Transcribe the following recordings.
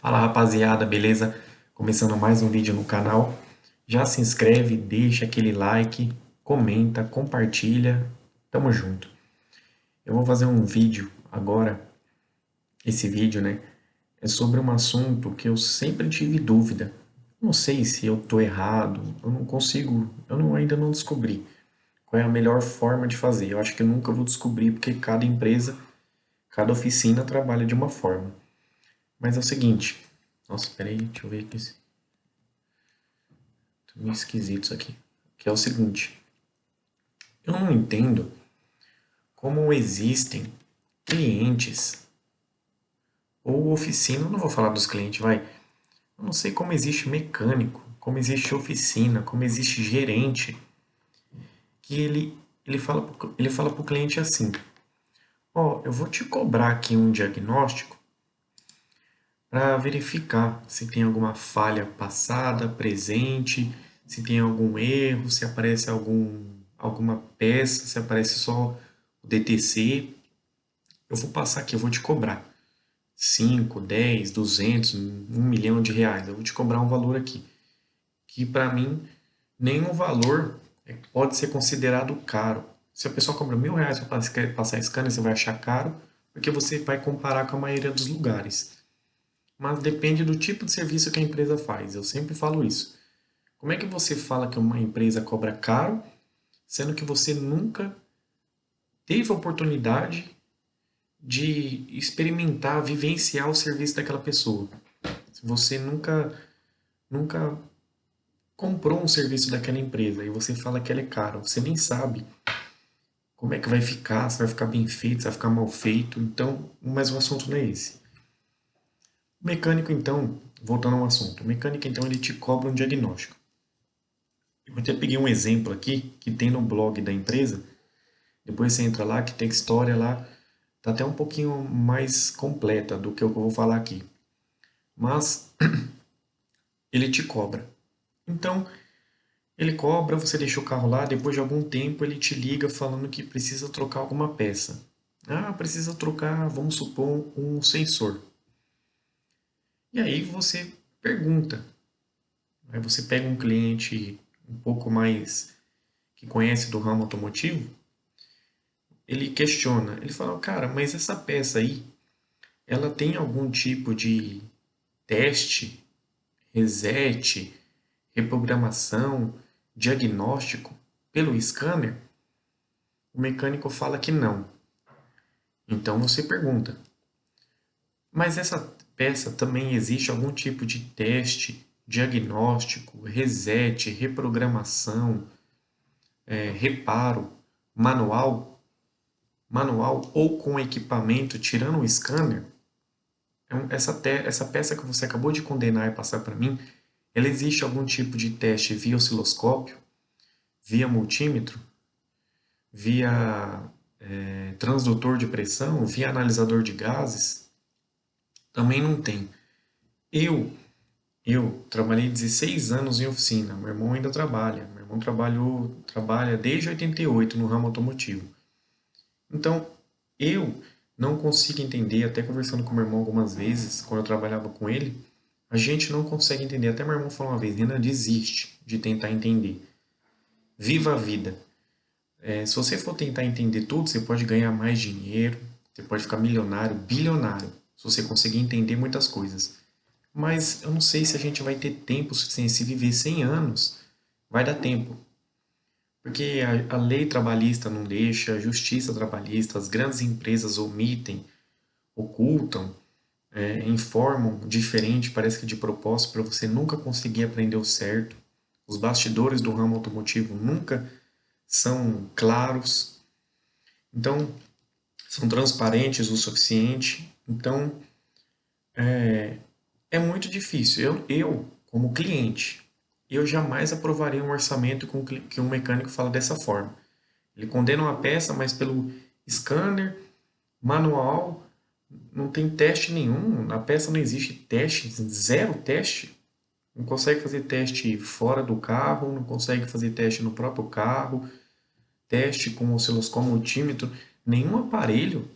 Fala rapaziada, beleza? Começando mais um vídeo no canal. Já se inscreve, deixa aquele like, comenta, compartilha. Tamo junto. Eu vou fazer um vídeo agora. Esse vídeo, né, é sobre um assunto que eu sempre tive dúvida. Não sei se eu tô errado, eu não consigo, ainda não descobri qual é a melhor forma de fazer. Eu acho que eu nunca vou descobrir porque cada empresa, cada oficina trabalha de uma forma. Mas é o seguinte. Nossa, peraí, deixa eu ver aqui. Tá meio esquisito isso aqui. Que é o seguinte. Eu não entendo como existem clientes ou oficina. Eu não vou falar dos clientes, vai. Eu não sei como existe mecânico, como existe oficina, como existe gerente. Que ele fala pro cliente assim: ó, eu vou te cobrar aqui um diagnóstico para verificar se tem alguma falha passada, presente, se tem algum erro, se aparece alguma peça, se aparece só o DTC. Eu vou passar aqui, eu vou te cobrar 5, 10, 200, 1 milhão de reais. Eu vou te cobrar um valor aqui, que para mim nenhum valor pode ser considerado caro. Se a pessoa cobra R$ 1.000 para passar scanner, você vai achar caro, porque você vai comparar com a maioria dos lugares. Mas depende do tipo de serviço que a empresa faz. Eu sempre falo isso. Como é que você fala que uma empresa cobra caro, sendo que você nunca teve a oportunidade de experimentar, vivenciar o serviço daquela pessoa? Se você nunca comprou um serviço daquela empresa e você fala que ela é caro, você nem sabe como é que vai ficar, se vai ficar bem feito, se vai ficar mal feito. Então, mas o assunto não é esse. O mecânico, então, voltando ao assunto, o mecânico, então, ele te cobra um diagnóstico. Eu até peguei um exemplo aqui que tem no blog da empresa. Depois você entra lá, que tem história lá. Tá até um pouquinho mais completa do que eu vou falar aqui. Mas ele te cobra. Então, ele cobra, você deixa o carro lá, depois de algum tempo ele te liga falando que precisa trocar alguma peça. Ah, precisa trocar, vamos supor, um sensor. E aí você pergunta. Aí você pega um cliente um pouco mais que conhece do ramo automotivo, ele questiona, ele fala, cara, mas essa peça aí, ela tem algum tipo de teste, reset, reprogramação, diagnóstico pelo scanner? O mecânico fala que não. Então você pergunta, mas essa peça também existe algum tipo de teste, diagnóstico, reset, reprogramação, reparo, manual, manual ou com equipamento tirando o scanner? Essa peça que você acabou de condenar e passar para mim, ela existe algum tipo de teste via osciloscópio, via multímetro, via transdutor de pressão, via analisador de gases? Também não tem. Eu, eu trabalhei 16 anos em oficina, meu irmão ainda trabalha. Meu irmão trabalha desde 88 no ramo automotivo. Então, eu não consigo entender, até conversando com meu irmão algumas vezes, quando eu trabalhava com ele, a gente não consegue entender. Até meu irmão falou uma vez, Renan, desiste de tentar entender. Viva a vida. Se você for tentar entender tudo, você pode ganhar mais dinheiro, você pode ficar milionário, bilionário, se você conseguir entender muitas coisas. Mas eu não sei se a gente vai ter tempo suficiente. Se viver 100 anos, vai dar tempo. Porque a lei trabalhista não deixa, a justiça trabalhista, as grandes empresas omitem, ocultam, informam diferente, parece que de propósito, para você nunca conseguir aprender o certo. Os bastidores do ramo automotivo nunca são claros, então são transparentes o suficiente. Então é muito difícil. Como cliente, eu jamais aprovaria um orçamento com que um mecânico fala dessa forma. Ele condena uma peça, mas pelo scanner, manual, não tem teste nenhum. Na peça não existe teste, zero teste. Não consegue fazer teste fora do carro, não consegue fazer teste no próprio carro, teste com osciloscópio multímetro. Nenhum aparelho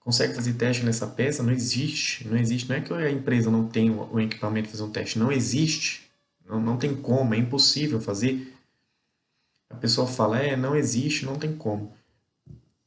consegue fazer teste nessa peça? Não existe, não existe. Não é que a empresa não tem o equipamento para fazer um teste, não existe. Não tem como, é impossível fazer. A pessoa fala, não existe, não tem como.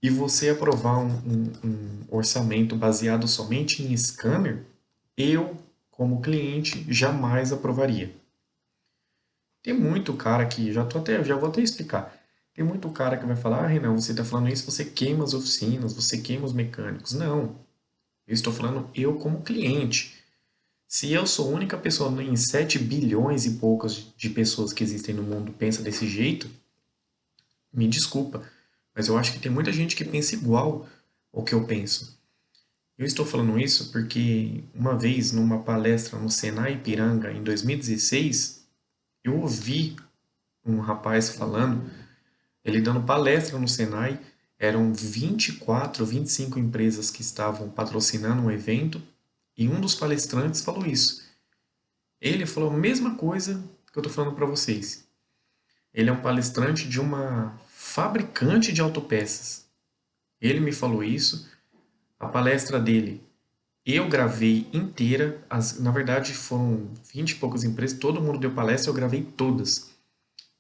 E você aprovar um orçamento baseado somente em scanner, eu, como cliente, jamais aprovaria. Tem muito cara que, já vou até explicar. Tem muito cara que vai falar, Renan, você está falando isso, você queima as oficinas, você queima os mecânicos. Não, eu estou falando eu como cliente. Se eu sou a única pessoa em 7 bilhões e poucas de pessoas que existem no mundo pensa desse jeito, me desculpa, mas eu acho que tem muita gente que pensa igual ao que eu penso. Eu estou falando isso porque uma vez numa palestra no Senai Ipiranga em 2016, eu ouvi um rapaz falando, ele dando palestra no Senai, eram 24, 25 empresas que estavam patrocinando um evento e um dos palestrantes falou isso. Ele falou a mesma coisa que eu estou falando para vocês. Ele é um palestrante de uma fabricante de autopeças. Ele me falou isso. A palestra dele eu gravei inteira. Na verdade, foram 20 e poucas empresas. Todo mundo deu palestra, eu gravei todas.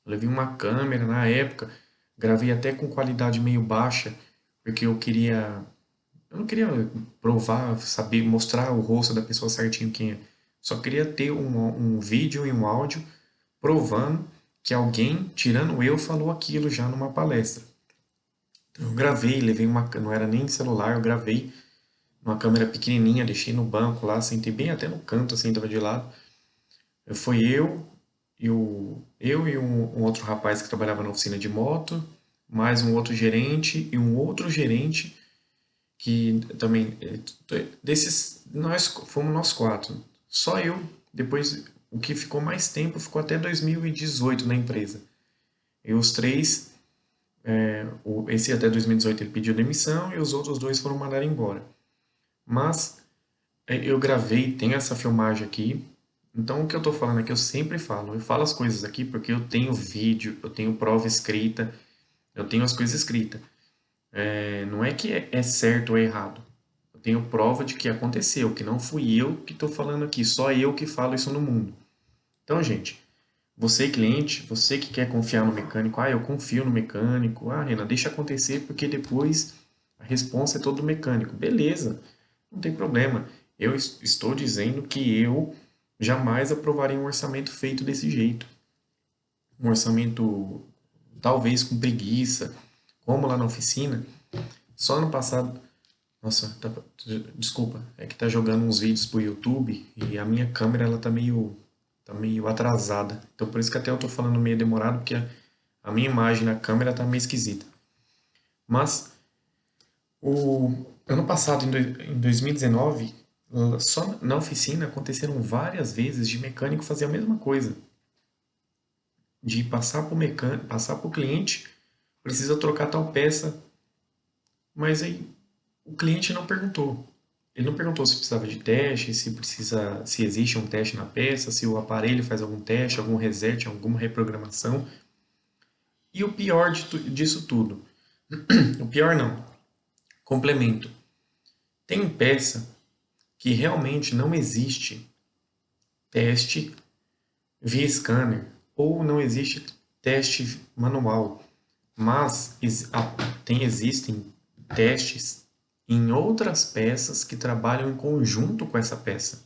Eu levei uma câmera na época. Gravei até com qualidade meio baixa, porque eu não queria provar, saber, mostrar o rosto da pessoa certinho quem é. Só queria ter um vídeo e um áudio provando que alguém, tirando eu, falou aquilo já numa palestra. Então eu gravei, levei uma, não era nem celular, eu gravei uma câmera pequenininha, deixei no banco lá, sentei bem até no canto, assim, tava de lado. Foi eu e um outro rapaz que trabalhava na oficina de moto, mais um outro gerente e um outro gerente que também, desses, nós fomos nós quatro. Só eu, depois, o que ficou mais tempo ficou até 2018 na empresa. E os três, esse até 2018 ele pediu demissão e os outros dois foram mandados embora. Mas eu gravei, tem essa filmagem aqui. Então o que eu tô falando aqui, eu falo as coisas aqui porque eu tenho vídeo, eu tenho prova escrita, eu tenho as coisas escritas. Não é que é certo ou errado. Eu tenho prova de que aconteceu, que não fui eu que estou falando aqui, só eu que falo isso no mundo. Então, gente, você cliente, você que quer confiar no mecânico, eu confio no mecânico, Renan, deixa acontecer porque depois a responsa é todo do mecânico. Beleza, não tem problema. Eu estou dizendo que eu jamais aprovaria um orçamento feito desse jeito. Um orçamento talvez com preguiça, como lá na oficina. Só no passado, nossa, desculpa, é que tá jogando uns vídeos pro YouTube e a minha câmera ela tá meio atrasada. Então por isso que até eu tô falando meio demorado, porque a minha imagem na câmera tá meio esquisita. Mas o ano passado, em 2019, só na oficina aconteceram várias vezes de mecânico fazer a mesma coisa. De passar para o mecânico, passar para o cliente, precisa trocar tal peça, mas aí o cliente não perguntou. Ele não perguntou se precisava de teste, se existe um teste na peça, se o aparelho faz algum teste, algum reset, alguma reprogramação. E o pior disso tudo, o pior não, complemento. Tem peça que realmente não existe teste via scanner ou não existe teste manual, mas existem testes em outras peças que trabalham em conjunto com essa peça.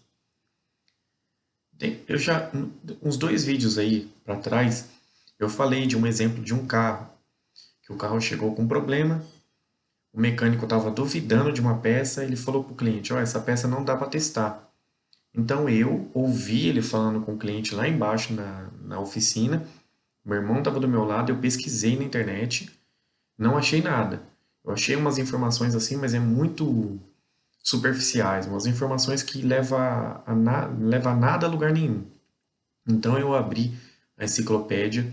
Eu já, uns 2 vídeos aí para trás, eu falei de um exemplo de um carro, que o carro chegou com um problema, o mecânico estava duvidando de uma peça, ele falou para o cliente, essa peça não dá para testar. Então eu ouvi ele falando com o cliente lá embaixo na oficina, meu irmão estava do meu lado, eu pesquisei na internet, não achei nada. Eu achei umas informações assim, mas é muito superficiais, umas informações que leva a nada a lugar nenhum. Então eu abri a enciclopédia,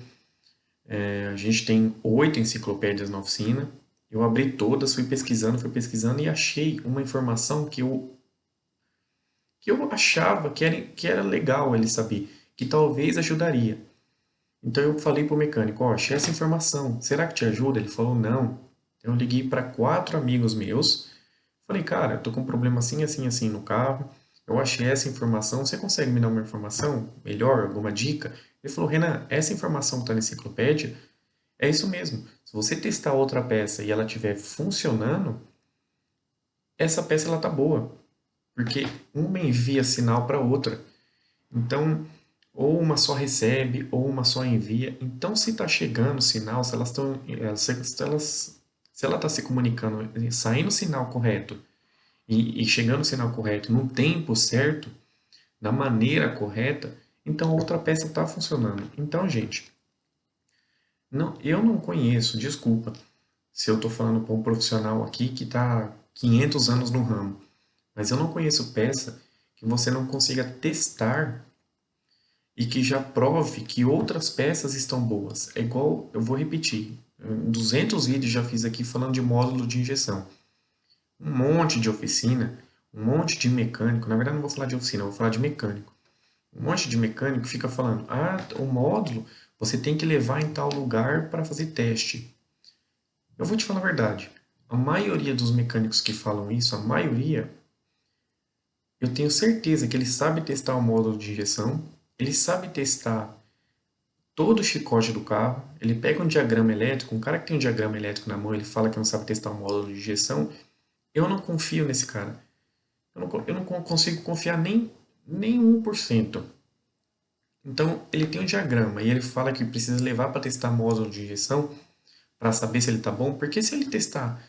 a gente tem 8 enciclopédias na oficina, eu abri todas, fui pesquisando e achei uma informação que eu achava que era legal ele saber, que talvez ajudaria. Então eu falei para o mecânico, achei essa informação, será que te ajuda? Ele falou, não. Então eu liguei para 4 amigos meus, Falei, cara, eu tô com um problema assim, assim, assim no carro. Eu achei essa informação. Você consegue me dar uma informação melhor, alguma dica? Ele falou, Renan, essa informação que está na enciclopédia é isso mesmo. Se você testar outra peça e ela estiver funcionando, essa peça ela tá boa, porque uma envia sinal para outra. Então, ou uma só recebe, ou uma só envia. Então, se está chegando o sinal, se elas estão, se ela está se comunicando, saindo o sinal correto e chegando o sinal correto no tempo certo, da maneira correta, então a outra peça está funcionando. Então, gente, não, eu não conheço, desculpa, se eu estou falando com um profissional aqui que está 500 anos no ramo, mas eu não conheço peça que você não consiga testar e que já prove que outras peças estão boas. É igual, eu vou repetir, 200 vídeos já fiz aqui falando de módulo de injeção. Um monte de oficina, um monte de mecânico, na verdade não vou falar de oficina, eu vou falar de mecânico. Um monte de mecânico fica falando, ah, o módulo você tem que levar em tal lugar para fazer teste. Eu vou te falar a verdade, a maioria dos mecânicos que falam isso, a maioria, eu tenho certeza que ele sabe testar o módulo de injeção, ele sabe testar todo o chicote do carro, ele pega um diagrama elétrico, um cara que tem um diagrama elétrico na mão, ele fala que não sabe testar um módulo de injeção, eu não confio nesse cara. Eu não consigo confiar nem 1%. Então, ele tem um diagrama e ele fala que precisa levar para testar módulo de injeção para saber se ele está bom, porque se ele testar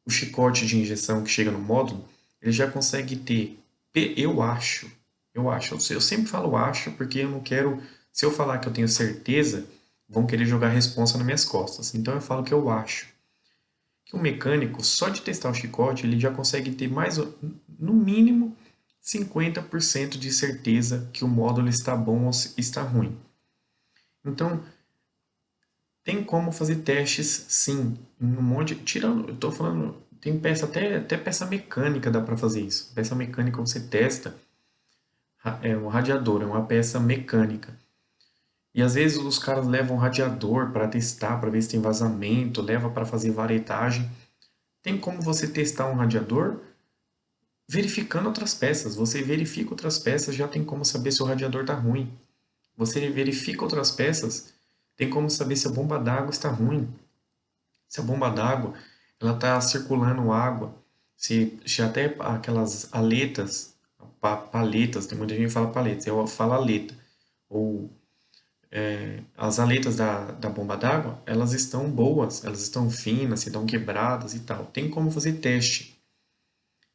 o chicote de injeção que chega no módulo, ele já consegue ter, eu sempre falo acho porque eu não quero, se eu falar que eu tenho certeza, vão querer jogar a responsa nas minhas costas. Então eu falo que eu acho que o mecânico, só de testar o chicote, ele já consegue ter mais, no mínimo, 50% de certeza que o módulo está bom ou está ruim. Então, tem como fazer testes, sim, um monte, tirando, eu estou falando, tem peça, até peça mecânica dá para fazer isso. Peça mecânica você testa, é um radiador, é uma peça mecânica. E às vezes os caras levam um radiador para testar, para ver se tem vazamento, leva para fazer varetagem. Tem como você testar um radiador verificando outras peças. Você verifica outras peças, já tem como saber se o radiador está ruim. Você verifica outras peças, tem como saber se a bomba d'água está ruim. Se a bomba d'água ela está circulando água, se até aquelas aletas, paletas, tem muita gente que fala paletas, eu falo aleta, ou as aletas da bomba d'água, elas estão boas, elas estão finas, se estão quebradas e tal. Tem como fazer teste.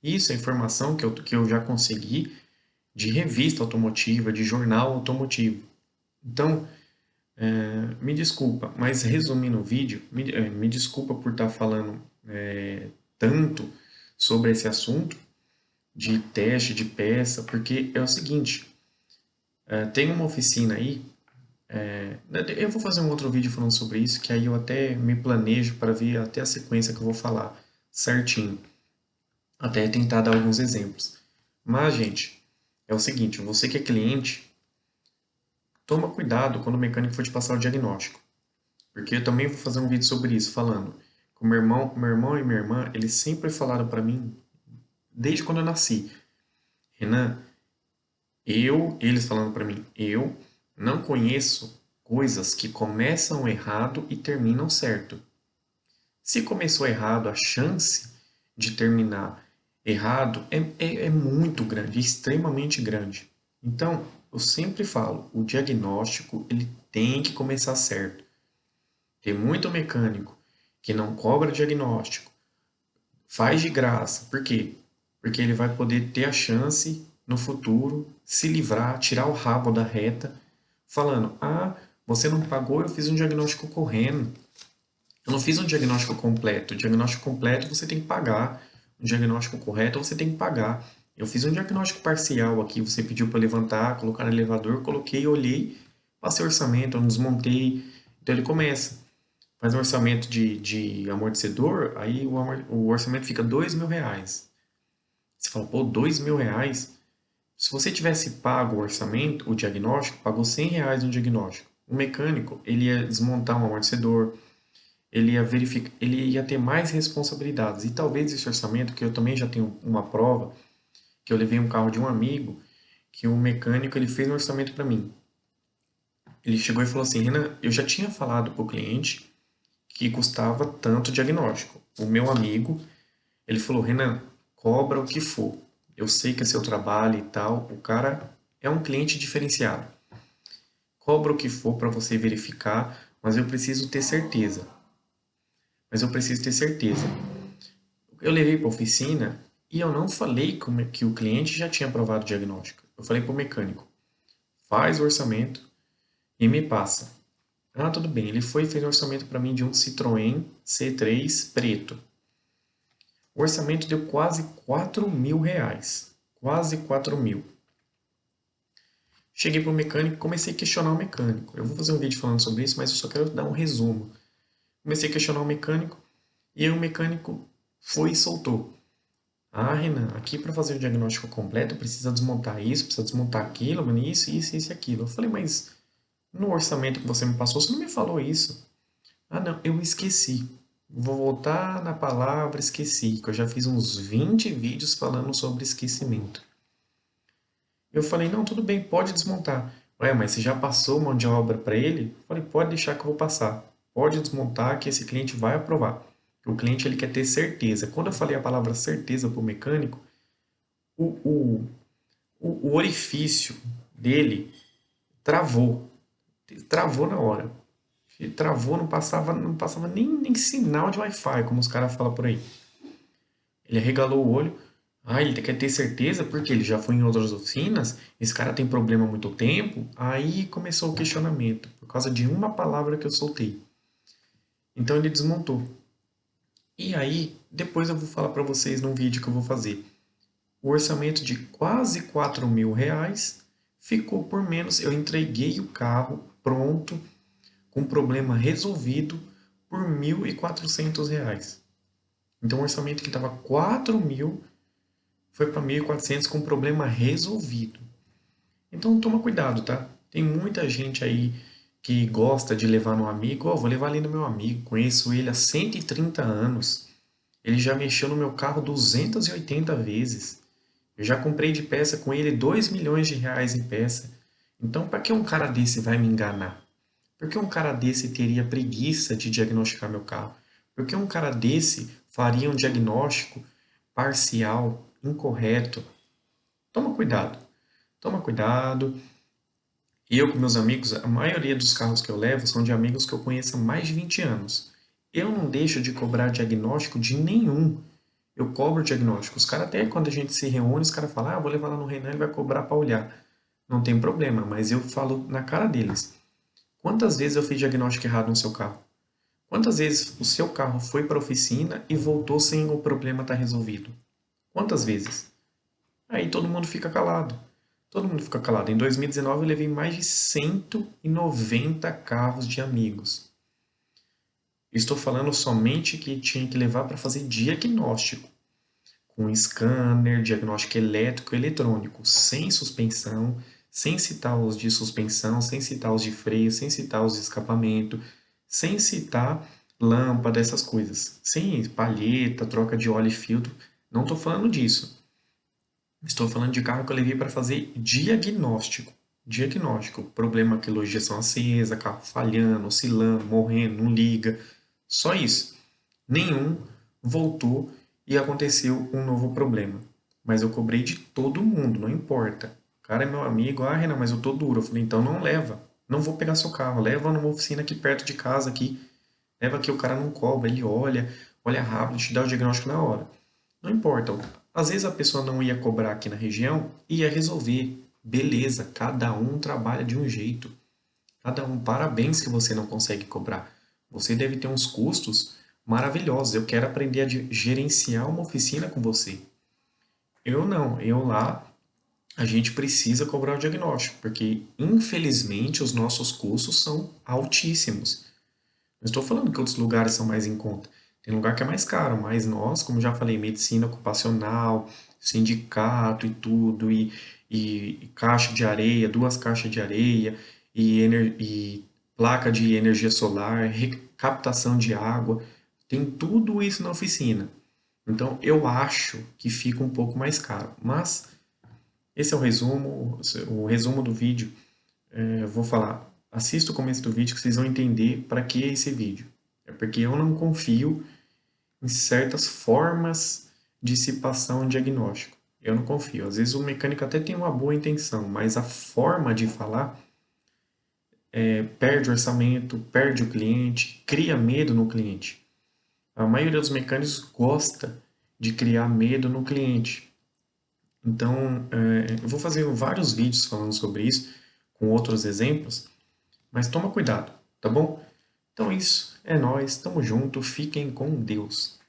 Isso é informação que eu já consegui de revista automotiva, de jornal automotivo. Então, me desculpa, mas resumindo o vídeo, me desculpa por estar falando tanto sobre esse assunto de teste de peça, porque é o seguinte, tem uma oficina aí, eu vou fazer um outro vídeo falando sobre isso, que aí eu até me planejo para ver até a sequência que eu vou falar certinho, até tentar dar alguns exemplos. Mas, gente, é o seguinte, você que é cliente, toma cuidado quando o mecânico for te passar o diagnóstico. Porque eu também vou fazer um vídeo sobre isso, falando que meu irmão e minha irmã, eles sempre falaram para mim, desde quando eu nasci, Renan, eles falando para mim, eu não conheço coisas que começam errado e terminam certo. Se começou errado, a chance de terminar errado é muito grande, é extremamente grande. Então, eu sempre falo, o diagnóstico ele tem que começar certo. Tem muito mecânico que não cobra diagnóstico, faz de graça. Por quê? Porque ele vai poder ter a chance no futuro se livrar, tirar o rabo da reta, falando: ah, você não pagou, eu fiz um diagnóstico correndo. Eu não fiz um diagnóstico completo. O diagnóstico completo você tem que pagar. O diagnóstico correto você tem que pagar. Eu fiz um diagnóstico parcial aqui, você pediu para levantar, colocar no elevador, coloquei, olhei, passei o orçamento, eu desmontei. Então ele começa. Faz um orçamento de amortecedor, aí o orçamento fica R$ 2.000. Você fala, pô, R$ 2.000? Se você tivesse pago o orçamento, o diagnóstico, pagou R$ 100 no diagnóstico. O mecânico, ele ia desmontar um amortecedor, ele ia verificar, ele ia ter mais responsabilidades. E talvez esse orçamento, que eu também já tenho uma prova, que eu levei um carro de um amigo, que o mecânico ele fez um orçamento para mim. Ele chegou e falou assim, Renan, eu já tinha falado para o cliente que custava tanto o diagnóstico. O meu amigo, ele falou, Renan, cobra o que for. Eu sei que é seu trabalho e tal. O cara é um cliente diferenciado. Cobra o que for para você verificar, mas eu preciso ter certeza. Mas eu preciso ter certeza. Eu levei para a oficina e eu não falei que o cliente já tinha aprovado o diagnóstico. Eu falei para o mecânico, faz o orçamento e me passa. Ah, tudo bem. Ele foi e fez um orçamento para mim de um Citroën C3 preto. O orçamento deu quase 4 mil reais. Quase 4 mil. Cheguei para o mecânico e comecei a questionar o mecânico. Eu vou fazer um vídeo falando sobre isso, mas eu só quero dar um resumo. Comecei a questionar o mecânico e aí o mecânico foi e soltou. Ah, Renan, aqui para fazer o diagnóstico completo precisa desmontar isso, precisa desmontar aquilo, mano, isso e aquilo. Eu falei, mas no orçamento que você me passou, você não me falou isso. Ah, não, eu esqueci. Vou voltar na palavra esqueci, que eu já fiz uns 20 vídeos falando sobre esquecimento. Eu falei, não, tudo bem, pode desmontar. Ué, mas você já passou mão de obra para ele? Eu falei, pode deixar que eu vou passar. Pode desmontar que esse cliente vai aprovar. O cliente ele quer ter certeza. Quando eu falei a palavra certeza para o mecânico, o, o, o orifício dele travou. Travou na hora. Ele travou, não passava nem sinal de Wi-Fi, como os caras falam por aí. Ele arregalou o olho. Ah, ele quer ter certeza porque ele já foi em outras oficinas. Esse cara tem problema há muito tempo. Aí começou o questionamento, por causa de uma palavra que eu soltei. Então ele desmontou. E aí, depois eu vou falar para vocês num vídeo que eu vou fazer. O orçamento de quase 4 mil reais ficou por menos. Eu entreguei o carro pronto, com problema resolvido, por 1.400 reais. Então o orçamento que estava 4 mil foi para 1.400 com problema resolvido. Então toma cuidado, tá? Tem muita gente aí que gosta de levar no amigo. Ó, vou levar ali no meu amigo, conheço ele há 130 anos. Ele já mexeu no meu carro 280 vezes. Eu já comprei de peça com ele 2 milhões de reais em peça. Então, para que um cara desse vai me enganar? Por que um cara desse teria preguiça de diagnosticar meu carro? Por que um cara desse faria um diagnóstico parcial, incorreto? Toma cuidado. Toma cuidado. Eu com meus amigos, a maioria dos carros que eu levo são de amigos que eu conheço há mais de 20 anos. Eu não deixo de cobrar diagnóstico de nenhum. Eu cobro diagnóstico. Os caras até quando a gente se reúne, os caras falam, ah, vou levar lá no Renan, ele vai cobrar para olhar. Não tem problema, mas eu falo na cara deles. Quantas vezes eu fiz diagnóstico errado no seu carro? Quantas vezes o seu carro foi para a oficina e voltou sem o problema estar resolvido? Quantas vezes? Aí todo mundo fica calado. Todo mundo fica calado. Em 2019 eu levei mais de 190 carros de amigos. Estou falando somente que tinha que levar para fazer diagnóstico, com scanner, diagnóstico elétrico e eletrônico, sem suspensão, sem citar os de suspensão, sem citar os de freio, sem citar os de escapamento, sem citar lâmpada, essas coisas. Sem palheta, troca de óleo e filtro. Não estou falando disso. Estou falando de carro que eu levei para fazer diagnóstico. Diagnóstico. Problema que luz de injeção acesa, carro falhando, oscilando, morrendo, não liga. Só isso. Nenhum voltou e aconteceu um novo problema. Mas eu cobrei de todo mundo, não importa. O cara é meu amigo, ah, Renan, mas eu tô duro. Eu falei, então não leva. Não vou pegar seu carro, leva numa oficina aqui perto de casa aqui. Leva que o cara não cobra, ele olha, olha rápido, te dá o diagnóstico na hora. Não importa. Às vezes a pessoa não ia cobrar aqui na região e ia resolver. Beleza, cada um trabalha de um jeito. Cada um, parabéns que você não consegue cobrar. Você deve ter uns custos maravilhosos. Eu quero aprender a gerenciar uma oficina com você. Eu não, eu lá, a gente precisa cobrar o diagnóstico, porque infelizmente os nossos custos são altíssimos. Não estou falando que outros lugares são mais em conta. Tem lugar que é mais caro, mas nós, como já falei, medicina ocupacional, sindicato e tudo, e caixa de areia, 2 caixas de areia, e placa de energia solar, captação de água, tem tudo isso na oficina. Então eu acho que fica um pouco mais caro, mas esse é o resumo do vídeo. Eu vou falar, assista o começo do vídeo que vocês vão entender para que esse vídeo. É porque eu não confio em certas formas de se passar um diagnóstico. Eu não confio. Às vezes o mecânico até tem uma boa intenção, mas a forma de falar perde o orçamento, perde o cliente, cria medo no cliente. A maioria dos mecânicos gosta de criar medo no cliente. Então, eu vou fazer vários vídeos falando sobre isso, com outros exemplos, mas toma cuidado, tá bom? Então é isso, é nóis, tamo junto, fiquem com Deus.